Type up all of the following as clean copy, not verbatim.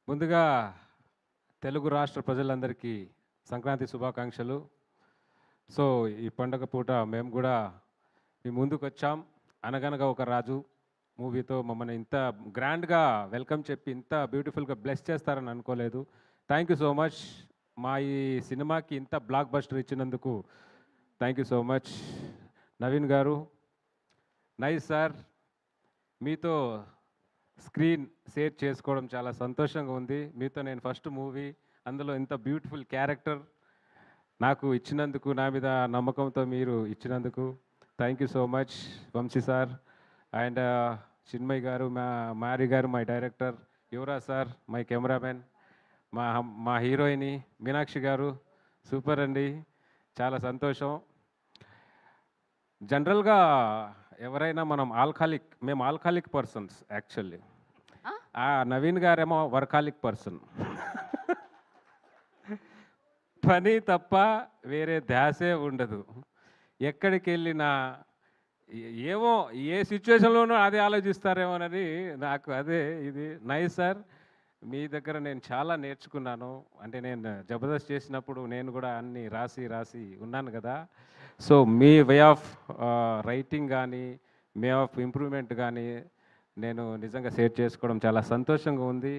ముందుగా తెలుగు రాష్ట్ర ప్రజలందరికీ సంక్రాంతి శుభాకాంక్షలు. సో ఈ పండగ పూట మేము కూడా మీ ముందుకు వచ్చాం. అనగనగా ఒక రాజు మూవీతో మమ్మల్ని ఇంత గ్రాండ్గా వెల్కమ్ చెప్పి ఇంత బ్యూటిఫుల్గా బ్లెస్ చేస్తారని అనుకోలేదు. Thank you so much. మా ఈ సినిమాకి ఇంత బ్లాక్ బస్టర్ ఇచ్చినందుకు thank you so much. Naveen గారు, నైస్ సార్, మీతో స్క్రీన్ షేర్ చేసుకోవడం చాలా సంతోషంగా ఉంది. మీతో నేను ఫస్ట్ మూవీ, అందులో ఇంత బ్యూటిఫుల్ క్యారెక్టర్ నాకు ఇచ్చినందుకు, నా మీద నమ్మకంతో మీరు ఇచ్చినందుకు thank you so much Vamsi sir. And Chinmay garu, Mari garu my director, Yuvraj sir my cameraman, మా హీరోయిని మీనాక్షి గారు సూపర్ అండి, చాలా సంతోషం. జనరల్గా ఎవరైనా మేము ఆల్కహాలిక్ పర్సన్స్ యాక్చువల్లీ. నవీన్ గారేమో వర్కాలిక్ పర్సన్. పని తప్ప వేరే ధ్యాసే ఉండదు. ఎక్కడికి వెళ్ళినా ఏమో ఏ సిచ్యువేషన్లోనూ అదే ఆలోచిస్తారేమోనని నాకు అదే ఇది. నైస్ సార్, మీ దగ్గర నేను చాలా నేర్చుకున్నాను. అంటే నేను జబర్దస్త్ చేసినప్పుడు నేను కూడా అన్నీ రాసి ఉన్నాను కదా. So me way of writing కానీ, వే ఆఫ్ ఇంప్రూవ్మెంట్ కానీ నేను నిజంగా షేర్ చేసుకోవడం చాలా సంతోషంగా ఉంది.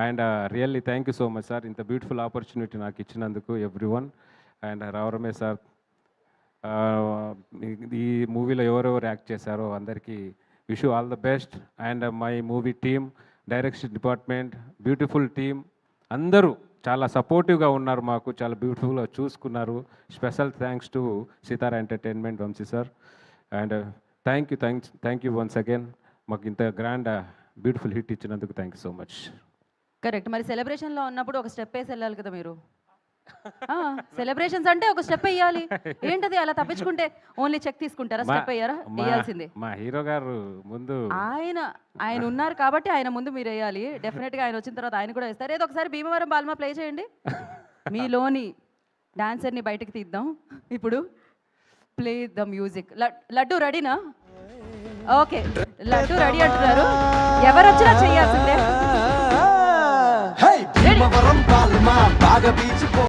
And really thank you so much sir, ఇంత బ్యూటిఫుల్ ఆపర్చునిటీ నాకు ఇచ్చినందుకు ఎవ్రీ వన్. అండ్ రావరమే సార్, ఈ మూవీలో ఎవరెవరు యాక్ట్ చేశారో అందరికీ wish you all the best. And my movie team, direction department, beautiful team అందరూ చాలా సపోర్టివ్గా ఉన్నారు, మాకు చాలా బ్యూటిఫుల్గా చూసుకున్నారు. Special thanks to Sitara entertainment Vamsi sir. And thank you once again, మాకు ఇంత గ్రాండ్ బ్యూటిఫుల్ హిట్ ఇచ్చినందుకు thank you so much. Correct. మరి సెలబ్రేషన్లో ఉన్నప్పుడు ఒక స్టెప్ వేసి వెళ్ళాలి కదా మీరు. సెలబ్రేషన్స్ అంటే ఒక స్టెప్ వేయాలి. ఏంటది అలా తప్పించుకుంటే ఓన్లీ చెక్ తీసుకుంటారా? స్టెప్ వేయారా? వేయాల్సిందే. మా హీరో గారు ముందు ఆయన ఉన్నారు కాబట్టి ఆయన ముందు మీరు వేయాలి. డెఫినెట్గా ఆయన వచ్చిన తర్వాత ఆయన కూడా వేస్తారు. ఏదో ఒకసారి భీమవరం బాల్మా ప్లే చేయండి. మీలోని డాన్సర్ని బయటకు తీద్దాం. ఇప్పుడు ప్లే ద మ్యూజిక్. లడ్డు రెడీనా? ఓకే, లడ్డు రెడీ అంటున్నారు. ఎవరు వచ్చినా చేయాల్సిందే.